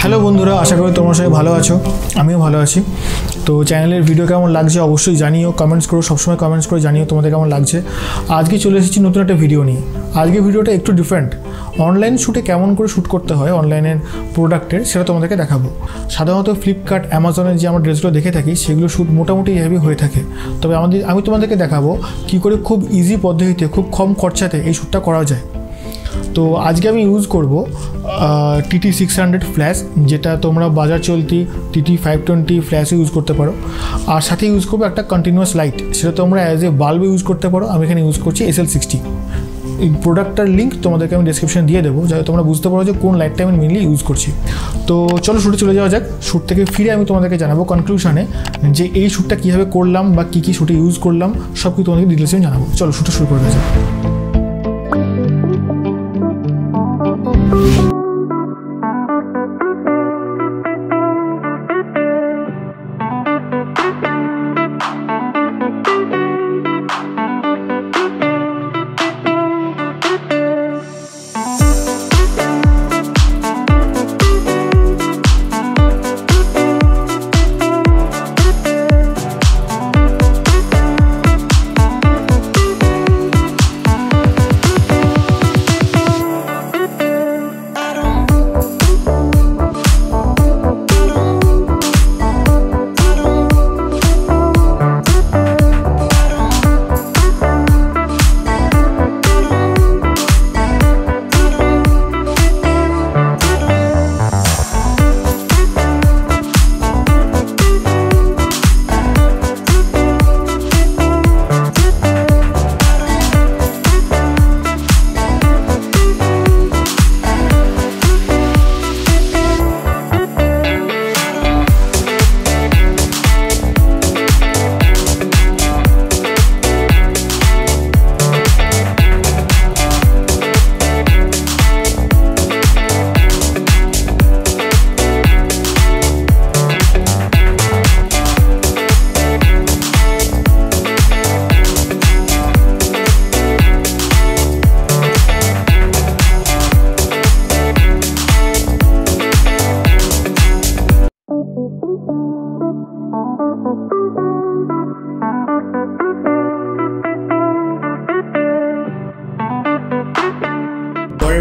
Hello বন্ধুরা, আশা করি তোমরা সবাই ভালো আছো, আমিও ভালো আছি। তো চ্যানেলের ভিডিও কেমন লাগছে অবশ্যই জানিও, কমেন্টস করো, সবসময় কমেন্টস করে জানিও তোমাদের কেমন লাগছে। আজকে চলে এসেছি নতুন একটা ভিডিও নিয়ে। আজকের ভিডিওটা একটু ডিফারেন্ট। অনলাইন শ্যুটে কেমন করে শ্যুট করতে হয় অনলাইনের প্রোডাক্টের, সেটা তোমাদেরকে দেখাবো। সাধারণত ফ্লিপকার্ট, অ্যামাজনের যে আমরা ড্রেসগুলো দেখে থাকি সেগুলো শ্যুট মোটামুটি হেভি হয়ে থাকে। তবে আমি তোমাদেরকে দেখাবো কী করে খুব ইজি পদ্ধতিতে, খুব কম খরচাতে এই শ্যুটটা করা যায়। তো আজকে আমি ইউজ করব TT 600 ফ্ল্যাশ, যেটা তোমরা বাজার চলতি TT 520 ফ্ল্যাশও ইউজ করতে পারো। আর সাথে ইউজ করবো একটা কন্টিনিউয়াস লাইট, সেটা তোমরা অ্যাজ এ বাল্বও ইউজ করতে পারো। আমি এখানে ইউজ করছি SL60। এই প্রোডাক্টটার লিঙ্ক তোমাদেরকে আমি ডেসক্রিপশনে দিয়ে দেবো, যাতে তোমরা বুঝতে পারো যে কোন লাইটটা আমি মেনলি ইউজ করছি। তো চলো শ্যুটে চলে যাওয়া যাক। শ্যুট থেকে ফিরে আমি তোমাদেরকে জানাবো কনক্লুশনে যে এই শ্যুটটা কীভাবে করলাম বা কী কী শ্যুটে ইউজ করলাম, সব কিছু তোমাদেরকে ডিটেলসে জানাবো। চলো শ্যুটটা শুরু করে দেওয়া যাক।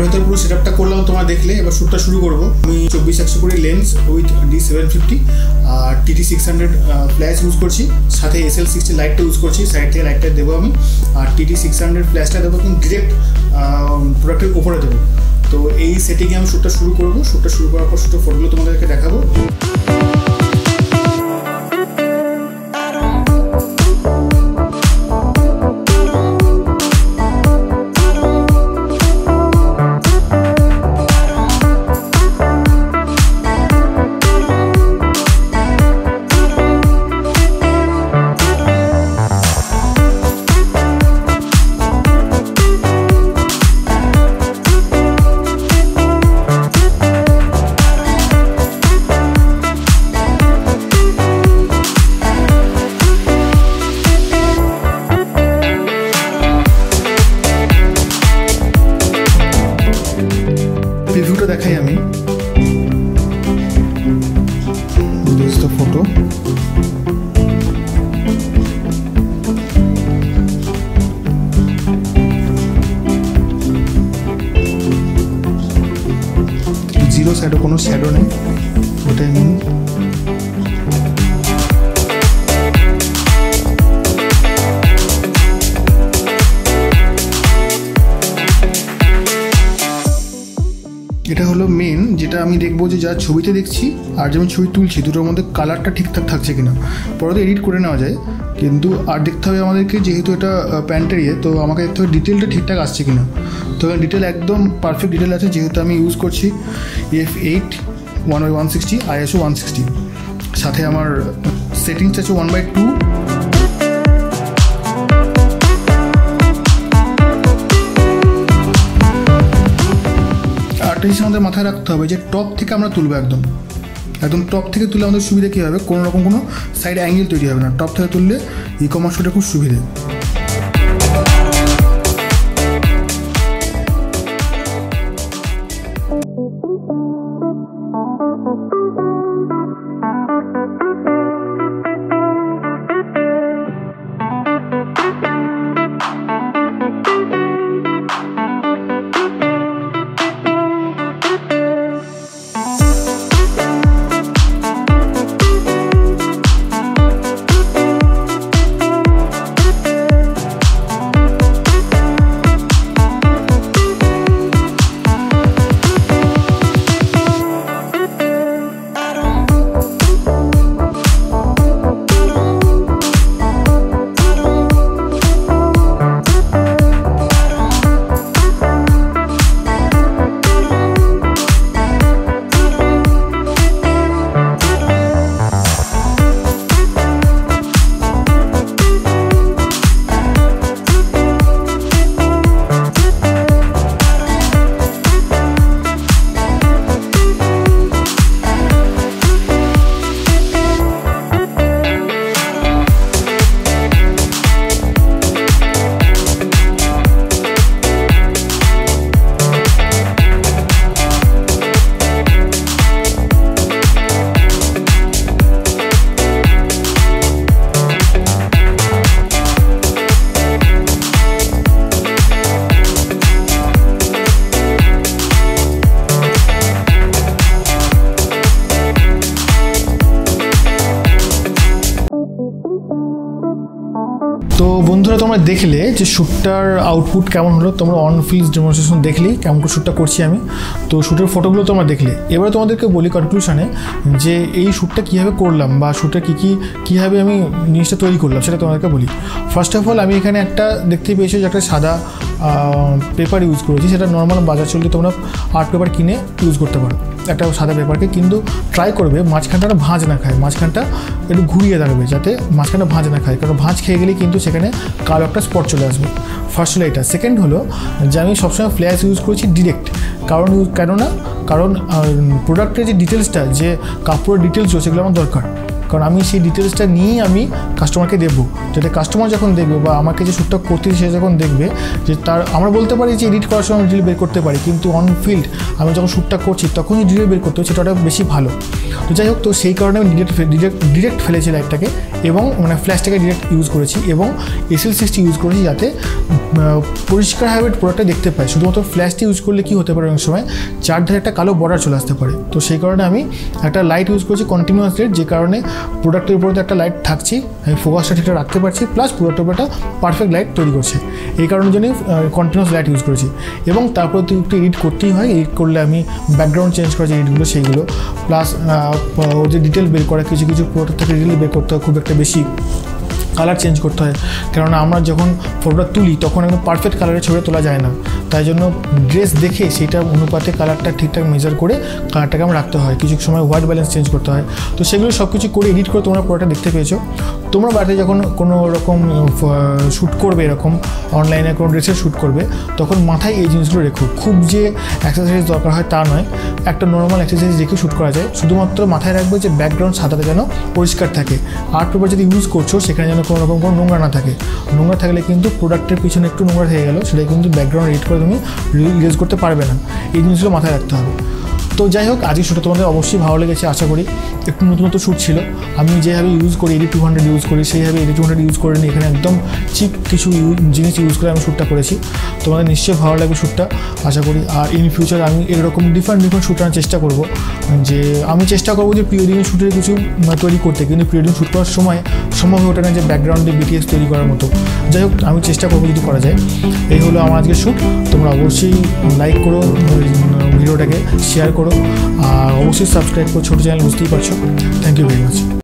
ভেতর পুরো সেটআপটা করলাম, তোমরা দেখলে। এবার শ্যুটটা শুরু করবো। আমি 24-120 লেন্স উইথ D750 আর TT 600 ফ্ল্যাশ ইউজ করছি, সাথে SL60 লাইটটা ইউজ করছি। সাইড থেকে লাইটটা দেবো আমি, আর TT 600 ফ্ল্যাশটা দেবো কিন্তু ডিরেক্ট প্রোডাক্টের উপরে দেবো। তো এই সেটিংয়ে আমি শ্যুটটা শুরু করবো। শ্যুটটা শুরু করার পর শ্যুটের ফটোগুলো তোমাদেরকে দেখাবো। রিভিউটা দেখাই আমি। This the photo. জিরো সাইডে কোনো শ্যাডো নেই, ওটাই মেন। এটা হলো মেন, যেটা আমি দেখবো যে যা ছবিতে দেখছি আর যেমন ছবি তুলছি দুটোর মধ্যে কালারটা ঠিকঠাক থাকছে কিনা। পরে তো এডিট করে নেওয়া যায়, কিন্তু আর দেখতে হবে আমাদেরকে, যেহেতু এটা প্যান্টের তো আমাকে দেখতে হবে ডিটেলটা ঠিকঠাক আসছে কিনা। তো ডিটেল একদম পারফেক্ট ডিটেল আছে, যেহেতু আমি ইউজ করছি f8 1/160 ISO 160। সাথে আমার সেটিংস আছে 1/2। একটা জিনিস আমাদের মাথায় রাখতে হবে যে টপ থেকে আমরা তুলবো, একদম টপ থেকে তুলে আমাদের সুবিধা কী হবে, কোনো রকম কোনো সাইড অ্যাঙ্গেল তৈরি হবে না। টপ থেকে তুললে ই-কমার্স শ্যুটে খুব সুবিধে। তো বন্ধুরা তোমরা দেখলে যে শ্যুটটার আউটপুট কেমন হলো, তোমরা অন ফিল্ড ডেমনস্ট্রেশন দেখলেই কেমন করে শ্যুটটা করছি আমি। তো শ্যুটের ফটোগুলো তোমরা দেখলে, এবারে তোমাদেরকে বলি কনক্লুশনে যে এই শ্যুটটা কীভাবে করলাম বা শ্যুটটা কীভাবে আমি জিনিসটা তৈরি করলাম সেটা তোমাদেরকে বলি। ফার্স্ট অফ অল আমি এখানে একটা দেখতে পেয়েছি যে একটা সাদা পেপার ইউজ করেছি, সেটা নর্মাল বাজার চলতে তোমরা আর্ট পেপার কিনে ইউজ করতে পারো একটা সাদা পেপারকে, কিন্তু ট্রাই করবে মাঝখানটা ভাঁজ না খায়, মাঝখানটা একটু ঘুরিয়ে দাঁড়াবে যাতে মাঝখানটা ভাঁজ না খায়, কারণ ভাঁজ খেয়ে গেলেই কিন্তু সেখানে কালো একটা স্পট চলে আসবে। ফার্স্ট হলো এটা। সেকেন্ড হলো যে আমি সবসময় ফ্ল্যাশ ইউজ করেছি ডিরেক্ট, কারণ প্রোডাক্টের যে ডিটেলসটা, যে কাপড়ের ডিটেলসও সেগুলো আমার দরকার, কারণ আমি সেই ডিটেলসটা নিয়েই আমি কাস্টমারকে দেবো, যাতে কাস্টমার যখন দেখবে বা আমাকে যে শ্যুটটা করতে সে যখন দেখবে যে আমরা বলতে পারি যে এডিট করার সময় ডিটেল বের করতে পারি, কিন্তু অন ফিল্ড আমি যখন শ্যুটটা করছি তখন যে ডিটেল বের করতে হবে সেটা বেশি ভালো। তো যাই হোক, তো সেই কারণে আমি ডিরেক্ট ফেলেছি লাইটটাকে এবং মানে ফ্ল্যাশটাকে ডিরেক্ট ইউজ করেছি এবং SL60 ইউজ করেছি যাতে পরিষ্কারভাবে প্রোডাক্টটা দেখতে পাই। শুধুমাত্র ফ্ল্যাশটি ইউজ করলে কি হতে পারে, অনেক সময় চারধারে একটা কালো বর্ডার চলে আসতে পারে। তো সেই কারণে আমি একটা লাইট ইউজ করেছি কন্টিনিউয়াস লাইট, যে কারণে প্রোডাক্টের উপরে একটা লাইট থাকছি, আমি ফোকাসটা ঠিকঠাক রাখতে পারছি, প্লাস প্রোডাক্টের উপরে একটা পারফেক্ট লাইট তৈরি করছে। এই কারণের জন্যই কন্টিনিউয়াস লাইট ইউজ করেছি। এবং তারপর তুই একটু এডিট করতেই হয়, এডিট করলে আমি ব্যাকগ্রাউন্ড চেঞ্জ করেছি এডিটগুলো সেইগুলো, প্লাস ওর যে ডিটেল বের করা, কিছু প্রোডাক্ট থেকে ডিটেল বের করতে হয়, খুব একটা বেশি কালার চেঞ্জ করতে হয়, কেননা আমরা যখন ফটোটা তুলি তখন একদম পারফেক্ট কালারের ছবি তোলা যায় না, তাই জন্য ড্রেস দেখে সেটা অনুপাতে কালারটা ঠিকঠাক মেজার করে কালারটাকে আমরা রাখতে হয়, কিছু সময় হোয়াইট ব্যালেন্স চেঞ্জ করতে হয়। তো সেগুলো সব কিছু করে এডিট করে তোমরা পুরোটা দেখতে পেয়েছো। তোমরা বাড়িতে যখন কোনো রকম শ্যুট করবে, এরকম অনলাইনে কোনো ড্রেসের শ্যুট করবে, তখন মাথায় এই জিনিসগুলো রেখো। খুব যে অ্যাক্সেসরিজ দরকার হয় তা নয়, একটা নর্মাল অ্যাক্সেসরিজ রেখে শ্যুট করা যায়। শুধুমাত্র মাথায় রাখবে যে ব্যাকগ্রাউন্ড সাদাটা যেন পরিষ্কার থাকে, আর্ট পেপার যদি ইউজ করছো সেখানে যেন কোনো রকম কোনো নোংরা না থাকে। নোংরা থাকলে কিন্তু প্রোডাক্টের পিছনে একটু নোংরা থেকে গেল, সেটা কিন্তু ব্যাকগ্রাউন্ড এডিট করে তুমি ইরেজ করতে পারবে না। এই জিনিসগুলো মাথায় রাখতে হবে। তো যাই হোক, আজকে শ্যুটটা তোমাদের অবশ্যই ভালো লেগেছে আশা করি। একটু নতুন শ্যুট ছিল, আমি যেভাবে ইউজ করি এডি 200 ইউজ করি, সেইভাবে এডি 200 ইউজ করে নিই, এখানে একদম চিপ কিছু জিনিস ইউজ করে আমি শ্যুটটা করেছি। তোমাদের নিশ্চয়ই ভালো লাগবে শ্যুটটা আশা করি। আর ইন ফিউচার আমি এরকম ডিফারেন্ট শ্যুট আনার চেষ্টা করবো, যে আমি চেষ্টা করবো যে প্রি ওয়েডিং শ্যুটের কিছু তৈরি করতে, কিন্তু প্রি ওয়েডিং শ্যুট করার সময় সম্ভব হয়ে ওঠে না যে ব্যাকগ্রাউন্ডে BTS তৈরি করার মতো। যাই হোক, আমি চেষ্টা করবো যদি করা যায়। এই হলো আমার আজকে শ্যুট। তোমরা অবশ্যই লাইক করো, ভিডিওটাকে শেয়ার করো, আর অবশ্যই সাবস্ক্রাইব করো, ছোটো চ্যানেল বুঝতেই পারছো। Thank you very much.